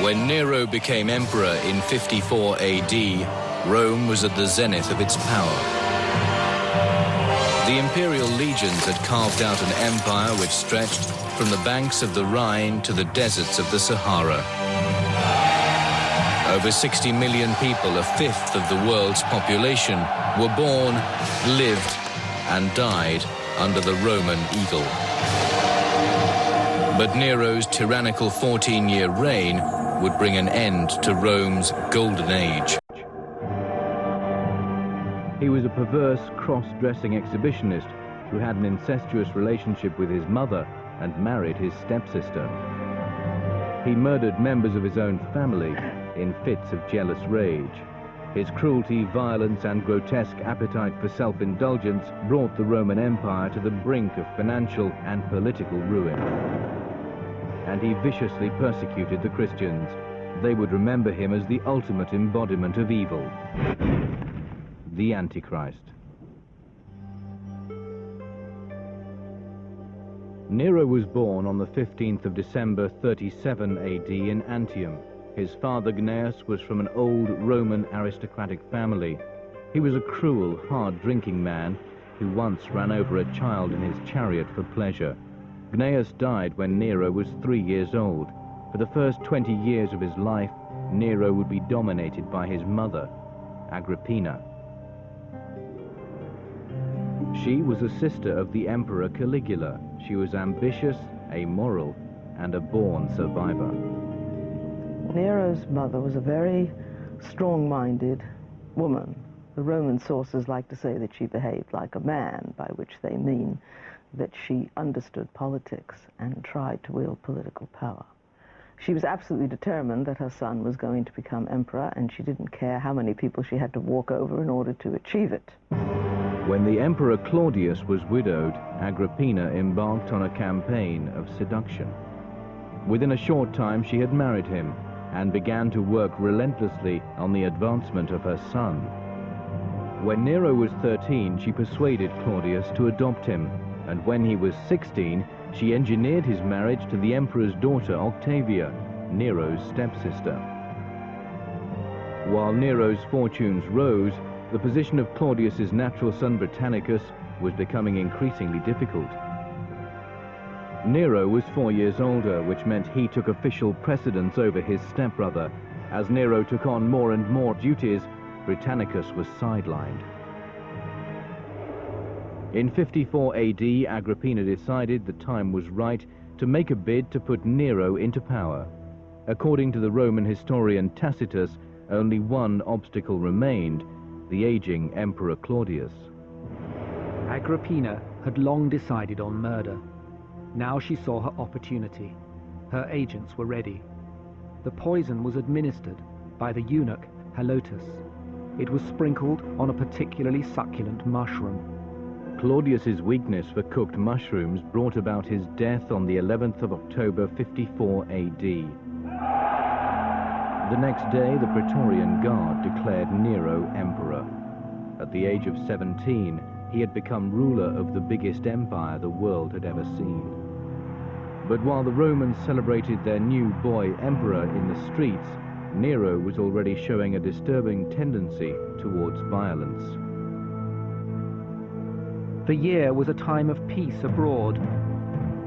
When Nero became emperor in 54 AD, Rome was at the zenith of its power. The imperial legions had carved out an empire which stretched from the banks of the Rhine to the deserts of the Sahara. Over 60 million people, a fifth of the world's population, were born, lived, and died under the Roman eagle. But Nero's tyrannical 14-year reign would bring an end to Rome's golden age. He was a perverse, cross-dressing exhibitionist who had an incestuous relationship with his mother and married his stepsister. He murdered members of his own family in fits of jealous rage. His cruelty, violence, and grotesque appetite for self-indulgence brought the Roman Empire to the brink of financial and political ruin. And he viciously persecuted the Christians. They would remember him as the ultimate embodiment of evil, the Antichrist. Nero was born on the 15th of December 37 AD in Antium. His father Gnaeus was from an old Roman aristocratic family. He was a cruel, hard-drinking man who once ran over a child in his chariot for pleasure. Gnaeus died when Nero was 3 years old. For the first 20 years of his life, Nero would be dominated by his mother, Agrippina. She was a sister of the Emperor Caligula. She was ambitious, amoral, and a born survivor. Nero's mother was a very strong-minded woman. The Roman sources like to say that she behaved like a man, by which they mean that she understood politics and tried to wield political power. She was absolutely determined that her son was going to become emperor, and she didn't care how many people she had to walk over in order to achieve it. When the Emperor Claudius was widowed, Agrippina embarked on a campaign of seduction. Within a short time, she had married him and began to work relentlessly on the advancement of her son. When Nero was 13, she persuaded Claudius to adopt him, and when he was 16, she engineered his marriage to the emperor's daughter Octavia, Nero's stepsister. While Nero's fortunes rose, the position of Claudius's natural son Britannicus was becoming increasingly difficult. Nero was 4 years older, which meant he took official precedence over his stepbrother. As Nero took on more and more duties, Britannicus was sidelined. In 54 AD, Agrippina decided the time was right to make a bid to put Nero into power. According to the Roman historian Tacitus, only one obstacle remained: the aging Emperor Claudius. Agrippina had long decided on murder. Now she saw her opportunity. Her agents were ready. The poison was administered by the eunuch Helotus. It was sprinkled on a particularly succulent mushroom. Claudius's weakness for cooked mushrooms brought about his death on the 11th of October 54 AD. The next day, the Praetorian Guard declared Nero emperor. At the age of 17, he had become ruler of the biggest empire the world had ever seen. But while the Romans celebrated their new boy emperor in the streets, Nero was already showing a disturbing tendency towards violence. The year was a time of peace abroad,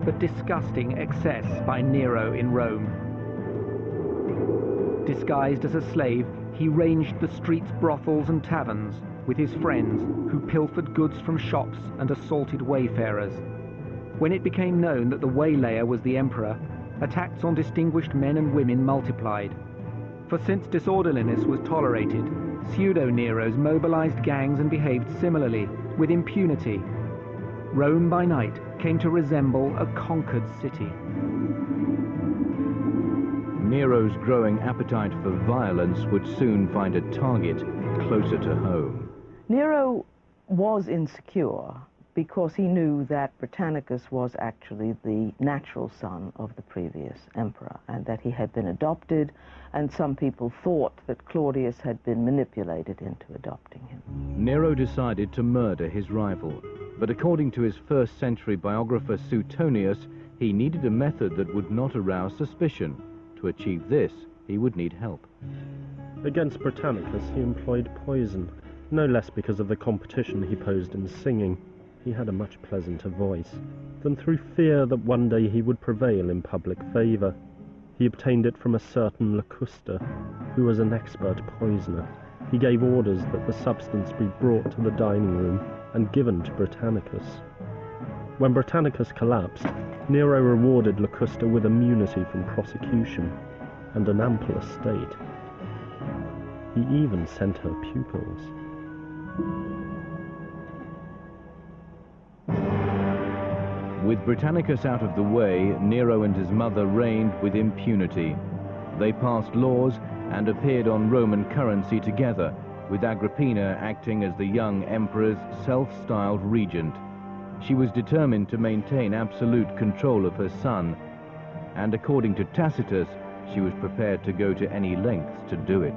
but disgusting excess by Nero in Rome. Disguised as a slave, he ranged the streets, brothels, and taverns with his friends, who pilfered goods from shops and assaulted wayfarers. When it became known that the waylayer was the emperor, attacks on distinguished men and women multiplied. For since disorderliness was tolerated, pseudo-Neros mobilized gangs and behaved similarly, with impunity. Rome by night came to resemble a conquered city. Nero's growing appetite for violence would soon find a target closer to home. Nero was insecure because he knew that Britannicus was actually the natural son of the previous emperor, and that he had been adopted, and some people thought that Claudius had been manipulated into adopting him. Nero decided to murder his rival, but according to his first-century biographer Suetonius, he needed a method that would not arouse suspicion. To achieve this, he would need help. Against Britannicus he employed poison, no less because of the competition he posed in singing. He had a much pleasanter voice, than through fear that one day he would prevail in public favour. He obtained it from a certain Locusta, who was an expert poisoner. He gave orders that the substance be brought to the dining room and given to Britannicus. When Britannicus collapsed, Nero rewarded Locusta with immunity from prosecution and an ample estate. He even sent her pupils. With Britannicus out of the way, Nero and his mother reigned with impunity. They passed laws and appeared on Roman currency together, with Agrippina acting as the young emperor's self-styled regent. She was determined to maintain absolute control of her son, and according to Tacitus, she was prepared to go to any lengths to do it.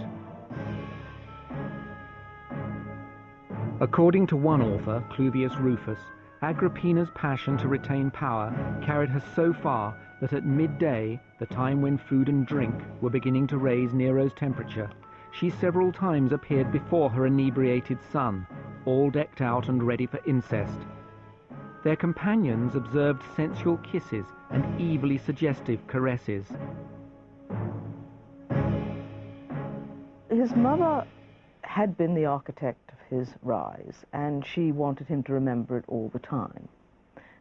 According to one author, Cluvius Rufus, Agrippina's passion to retain power carried her so far that at midday, the time when food and drink were beginning to raise Nero's temperature, she several times appeared before her inebriated son, all decked out and ready for incest. Their companions observed sensual kisses and evilly suggestive caresses. His mother had been the architect of his rise, and she wanted him to remember it all the time.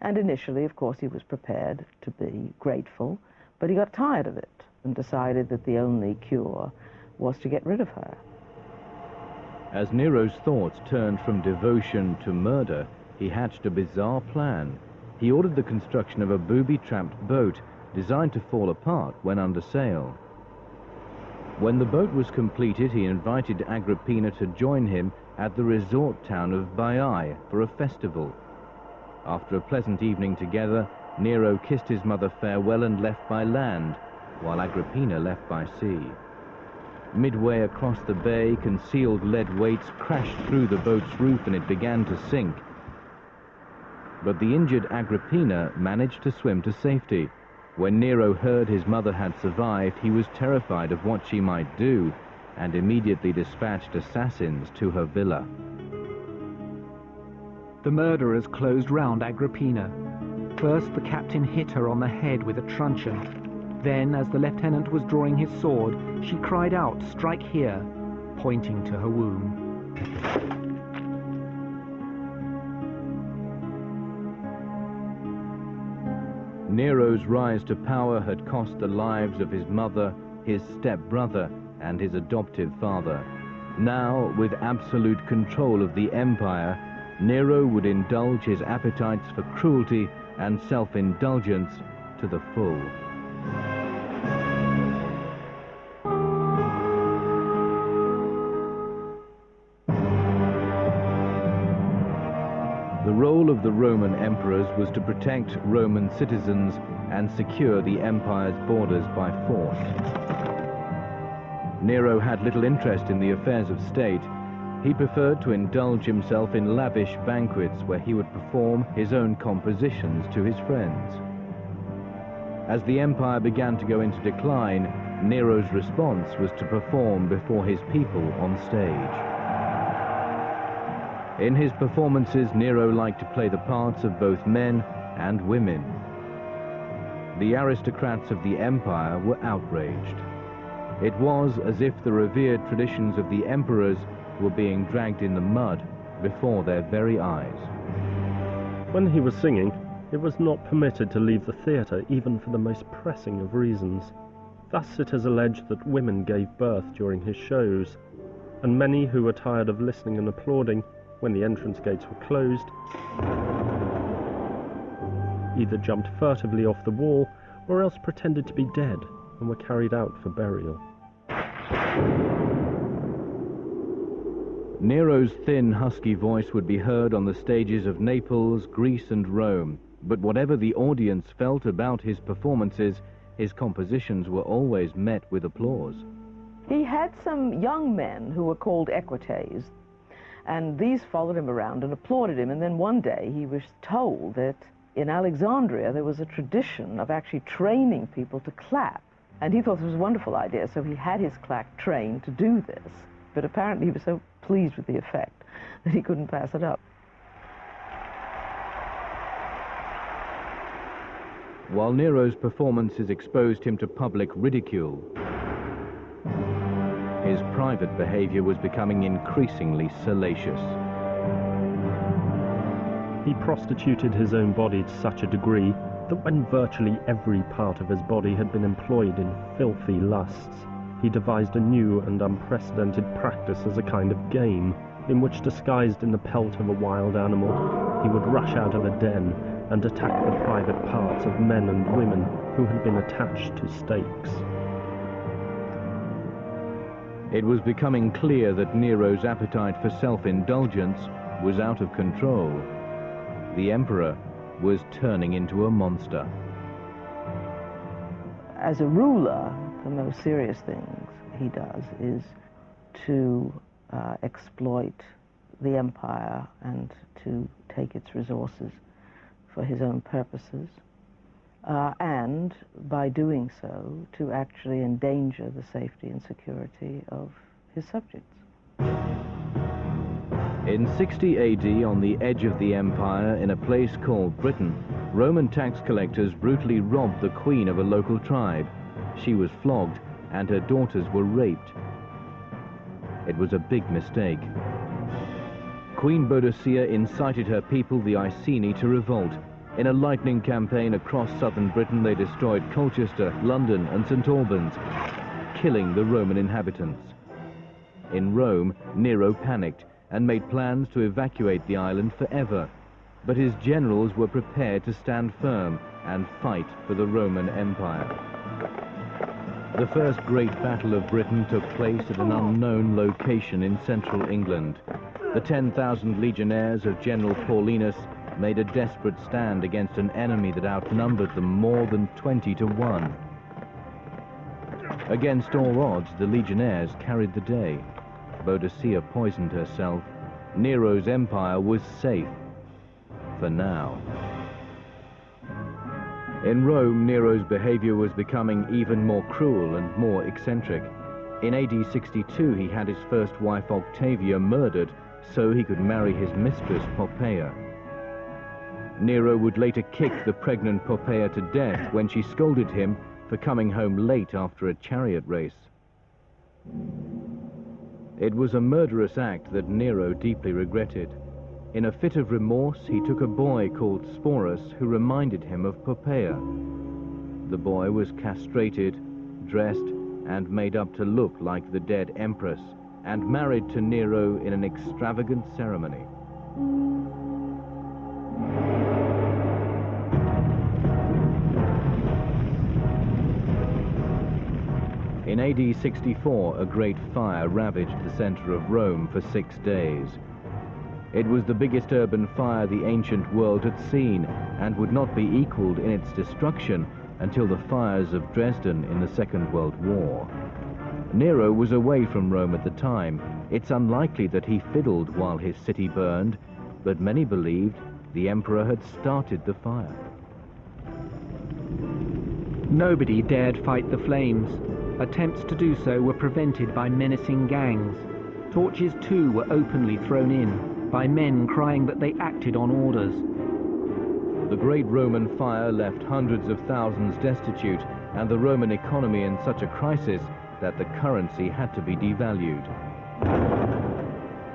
And initially, of course, he was prepared to be grateful, but he got tired of it and decided that the only cure was to get rid of her. As Nero's thoughts turned from devotion to murder, he hatched a bizarre plan. He ordered the construction of a booby-trapped boat designed to fall apart when under sail. When the boat was completed, he invited Agrippina to join him at the resort town of Baiae for a festival. After a pleasant evening together, Nero kissed his mother farewell and left by land, while Agrippina left by sea. Midway across the bay, concealed lead weights crashed through the boat's roof and it began to sink. But the injured Agrippina managed to swim to safety. When Nero heard his mother had survived, he was terrified of what she might do and immediately dispatched assassins to her villa. The murderers closed round Agrippina. First, the captain hit her on the head with a truncheon. Then, as the lieutenant was drawing his sword, she cried out, "Strike here," pointing to her womb. Nero's rise to power had cost the lives of his mother, his stepbrother, and his adoptive father. Now, with absolute control of the empire, Nero would indulge his appetites for cruelty and self-indulgence to the full. The role of the Roman emperors was to protect Roman citizens and secure the empire's borders by force. Nero had little interest in the affairs of state. He preferred to indulge himself in lavish banquets where he would perform his own compositions to his friends. As the empire began to go into decline, Nero's response was to perform before his people on stage. In his performances, Nero liked to play the parts of both men and women. The aristocrats of the empire were outraged. It was as if the revered traditions of the emperors were being dragged in the mud before their very eyes. When he was singing, it was not permitted to leave the theatre even for the most pressing of reasons. Thus it is alleged that women gave birth during his shows, and many who were tired of listening and applauding when the entrance gates were closed either jumped furtively off the wall or else pretended to be dead and were carried out for burial. Nero's thin, husky voice would be heard on the stages of Naples, Greece, and Rome, but whatever the audience felt about his performances, his compositions were always met with applause. He had some young men who were called equites, and these followed him around and applauded him. And then one day he was told that in Alexandria there was a tradition of actually training people to clap And he thought it was a wonderful idea, so he had his clack trained to do this. But apparently he was so pleased with the effect that he couldn't pass it up. While Nero's performances exposed him to public ridicule, his private behavior was becoming increasingly salacious. He prostituted his own body to such a degree that when virtually every part of his body had been employed in filthy lusts, he devised a new and unprecedented practice as a kind of game, in which, disguised in the pelt of a wild animal, he would rush out of a den and attack the private parts of men and women who had been attached to stakes. It was becoming clear that Nero's appetite for self-indulgence was out of control. The emperor was turning into a monster. As a ruler, the most serious things he does is to exploit the empire and to take its resources for his own purposes, and by doing so, to actually endanger the safety and security of his subjects. In 60 AD, on the edge of the empire, in a place called Britain, Roman tax collectors brutally robbed the queen of a local tribe. She was flogged, and her daughters were raped. It was a big mistake. Queen Boadicea incited her people, the Iceni, to revolt. In a lightning campaign across southern Britain, they destroyed Colchester, London, and St. Albans, killing the Roman inhabitants. In Rome, Nero panicked and made plans to evacuate the island forever. But his generals were prepared to stand firm and fight for the Roman Empire. The first great battle of Britain took place at an unknown location in central England. The 10,000 legionnaires of General Paulinus made a desperate stand against an enemy that outnumbered them more than 20 to 1. Against all odds, the legionnaires carried the day. Boadicea poisoned herself. Nero's empire was safe. For now. In Rome, Nero's behavior was becoming even more cruel and more eccentric. In AD 62, he had his first wife Octavia murdered so he could marry his mistress Poppaea. Nero would later kick the pregnant Poppaea to death when she scolded him for coming home late after a chariot race. It was a murderous act that Nero deeply regretted. In a fit of remorse, he took a boy called Sporus who reminded him of Poppaea. The boy was castrated, dressed, and made up to look like the dead empress, and married to Nero in an extravagant ceremony. In AD 64, a great fire ravaged the center of Rome for 6 days. It was the biggest urban fire the ancient world had seen, and would not be equaled in its destruction until the fires of Dresden in the Second World War. Nero was away from Rome at the time. It's unlikely that he fiddled while his city burned, but many believed the emperor had started the fire. Nobody dared fight the flames. Attempts to do so were prevented by menacing gangs. Torches too were openly thrown in, by men crying that they acted on orders. The great Roman fire left hundreds of thousands destitute, and the Roman economy in such a crisis that the currency had to be devalued.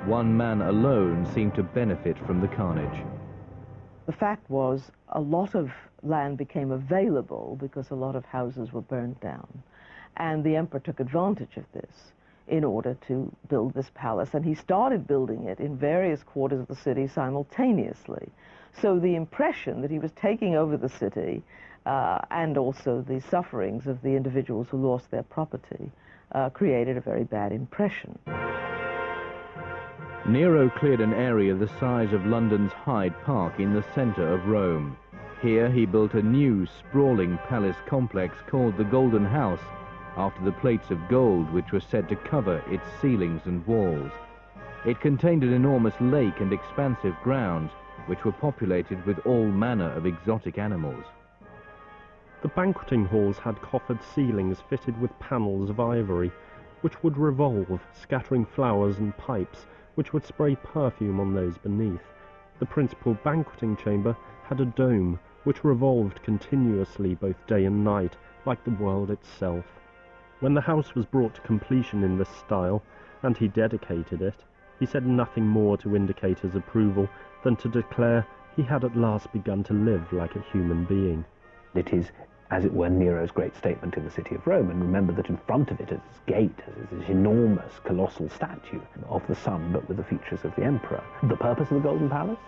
One man alone seemed to benefit from the carnage. The fact was, a lot of land became available because a lot of houses were burned down. And the emperor took advantage of this in order to build this palace. And he started building it in various quarters of the city simultaneously. So the impression that he was taking over the city and also the sufferings of the individuals who lost their property created a very bad impression. Nero cleared an area the size of London's Hyde Park in the center of Rome. Here he built a new, sprawling palace complex called the Golden House, after the plates of gold which were said to cover its ceilings and walls. It contained an enormous lake and expansive grounds, which were populated with all manner of exotic animals. The banqueting halls had coffered ceilings fitted with panels of ivory, which would revolve, scattering flowers and pipes, which would spray perfume on those beneath. The principal banqueting chamber had a dome, which revolved continuously both day and night, like the world itself. When the house was brought to completion in this style, and he dedicated it, he said nothing more to indicate his approval than to declare he had at last begun to live like a human being. It is, as it were, Nero's great statement in the city of Rome, and remember that in front of it, at its gate, is this enormous, colossal statue of the sun, but with the features of the emperor. The purpose of the Golden Palace?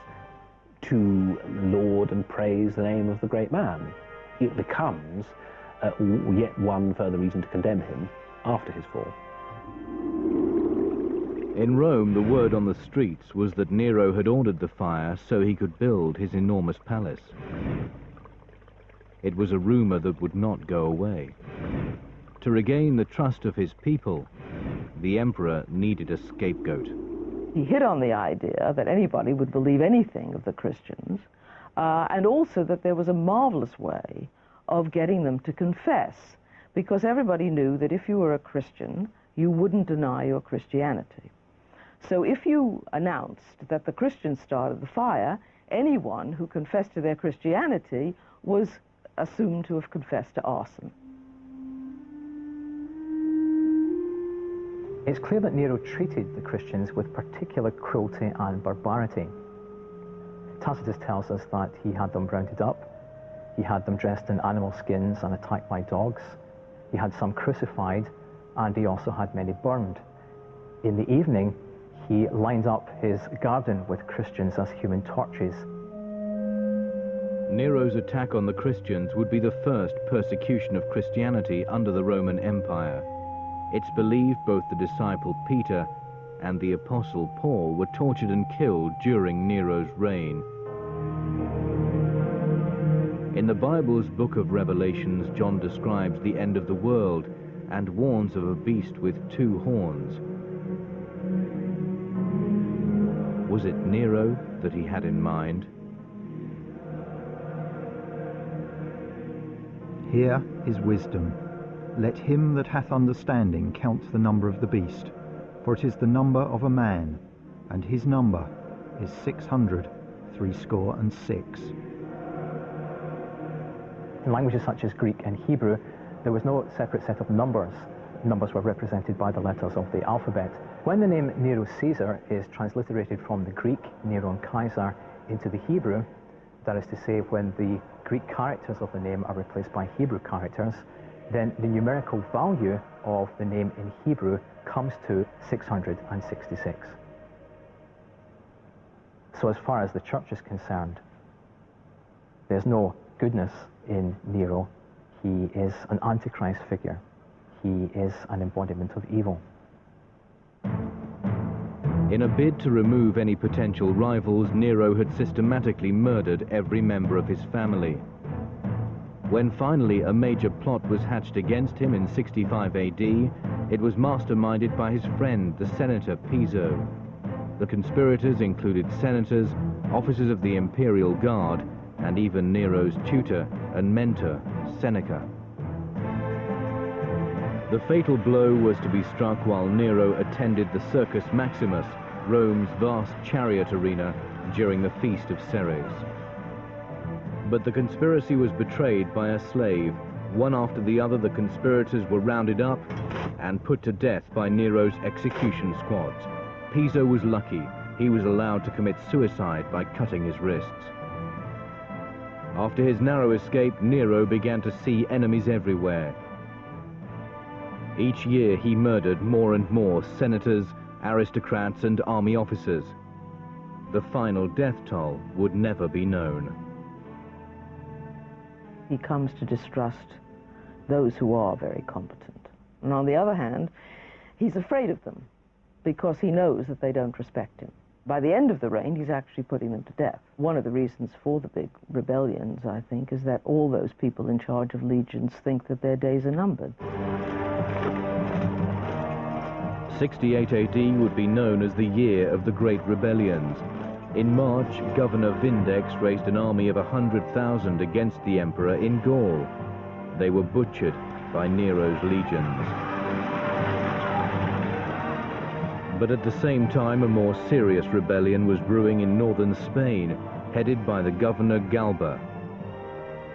To laud and praise the name of the great man. It becomes yet one further reason to condemn him after his fall. In Rome, the word on the streets was that Nero had ordered the fire so he could build his enormous palace. It was a rumor that would not go away. To regain the trust of his people, the emperor needed a scapegoat. He hit on the idea that anybody would believe anything of the Christians, and also that there was a marvelous way of getting them to confess, because everybody knew that if you were a Christian, you wouldn't deny your Christianity. So if you announced that the Christians started the fire, anyone who confessed to their Christianity was assumed to have confessed to arson. It's clear that Nero treated the Christians with particular cruelty and barbarity. Tacitus tells us that he had them rounded up, he had them dressed in animal skins and attacked by dogs, he had some crucified, and he also had many burned. In the evening, he lined up his garden with Christians as human torches. Nero's attack on the Christians would be the first persecution of Christianity under the Roman Empire. It's believed both the disciple Peter and the apostle Paul were tortured and killed during Nero's reign. In the Bible's book of Revelations, John describes the end of the world and warns of a beast with two horns. Was it Nero that he had in mind? Here is wisdom. Let him that hath understanding count the number of the beast, for it is the number of a man, and his number is 666. In languages such as Greek and Hebrew, there was no separate set of numbers. Numbers were represented by the letters of the alphabet. When the name Nero Caesar is transliterated from the Greek, Neron Kaiser, into the Hebrew, that is to say, when the Greek characters of the name are replaced by Hebrew characters, then the numerical value of the name in Hebrew comes to 666. So as far as the church is concerned, there's no goodness in Nero. He is an antichrist figure. He is an embodiment of evil. In a bid to remove any potential rivals, Nero had systematically murdered every member of his family. When finally a major plot was hatched against him in 65 AD, it was masterminded by his friend, the senator Piso. The conspirators included senators, officers of the imperial guard, and even Nero's tutor and mentor, Seneca. The fatal blow was to be struck while Nero attended the Circus Maximus, Rome's vast chariot arena, during the Feast of Ceres. But the conspiracy was betrayed by a slave. One after the other, the conspirators were rounded up and put to death by Nero's execution squads. Piso was lucky. He was allowed to commit suicide by cutting his wrists. After his narrow escape, Nero began to see enemies everywhere. Each year he murdered more and more senators, aristocrats, and army officers. The final death toll would never be known. He comes to distrust those who are very competent. And on the other hand, he's afraid of them because he knows that they don't respect him. By the end of the reign, he's actually putting them to death. One of the reasons for the big rebellions, I think, is that all those people in charge of legions think that their days are numbered. 68 AD would be known as the year of the Great Rebellions. In March, Governor Vindex raised an army of 100,000 against the emperor in Gaul. They were butchered by Nero's legions. But at the same time, a more serious rebellion was brewing in northern Spain, headed by the governor Galba.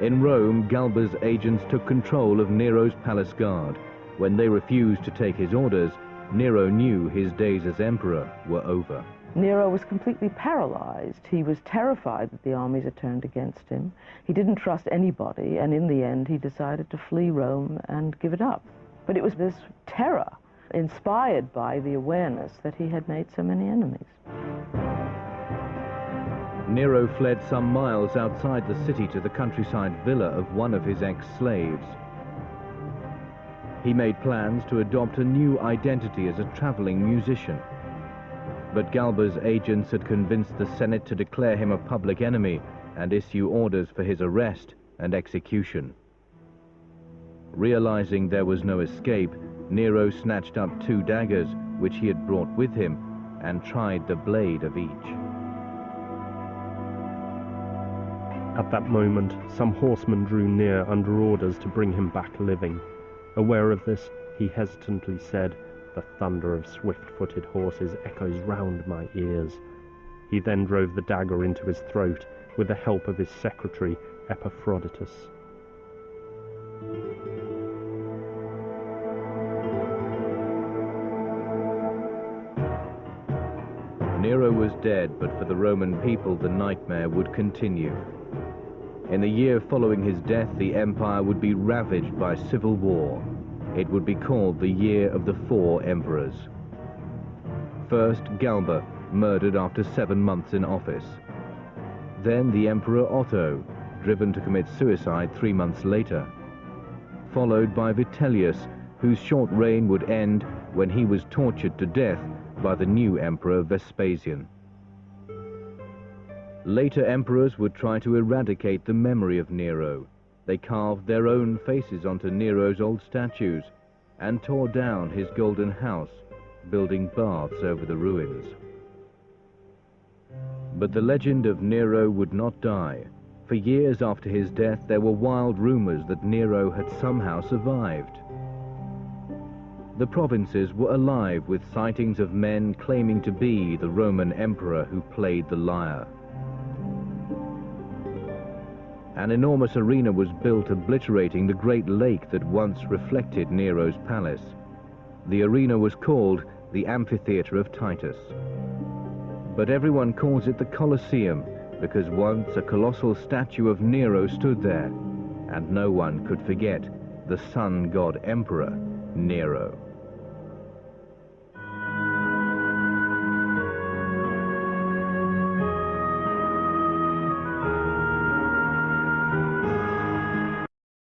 In Rome, Galba's agents took control of Nero's palace guard. When they refused to take his orders, Nero knew his days as emperor were over. Nero was completely paralyzed. He was terrified that the armies had turned against him. He didn't trust anybody, and in the end he decided to flee Rome and give it up. But it was this terror, inspired by the awareness that he had made so many enemies. Nero fled some miles outside the city to the countryside villa of one of his ex-slaves. He made plans to adopt a new identity as a traveling musician. But Galba's agents had convinced the Senate to declare him a public enemy and issue orders for his arrest and execution. Realizing there was no escape, Nero snatched up 2 daggers which he had brought with him and tried the blade of each. At that moment, some horsemen drew near under orders to bring him back living. Aware of this, he hesitantly said, "The thunder of swift-footed horses echoes round my ears." He then drove the dagger into his throat with the help of his secretary, Epaphroditus. Nero was dead, but for the Roman people the nightmare would continue. In the year following his death, the empire would be ravaged by civil war. It would be called the Year of the 4 Emperors. First, Galba, murdered after 7 months in office. Then the Emperor Otto, driven to commit suicide 3 months later. Followed by Vitellius, whose short reign would end when he was tortured to death by the new Emperor Vespasian. Later emperors would try to eradicate the memory of Nero. They carved their own faces onto Nero's old statues and tore down his golden house, building baths over the ruins. But the legend of Nero would not die. For years after his death, there were wild rumors that Nero had somehow survived. The provinces were alive with sightings of men claiming to be the Roman emperor who played the lyre. An enormous arena was built obliterating the great lake that once reflected Nero's palace. The arena was called the Amphitheater of Titus. But everyone calls it the Colosseum because once a colossal statue of Nero stood there, and no one could forget the sun god emperor Nero.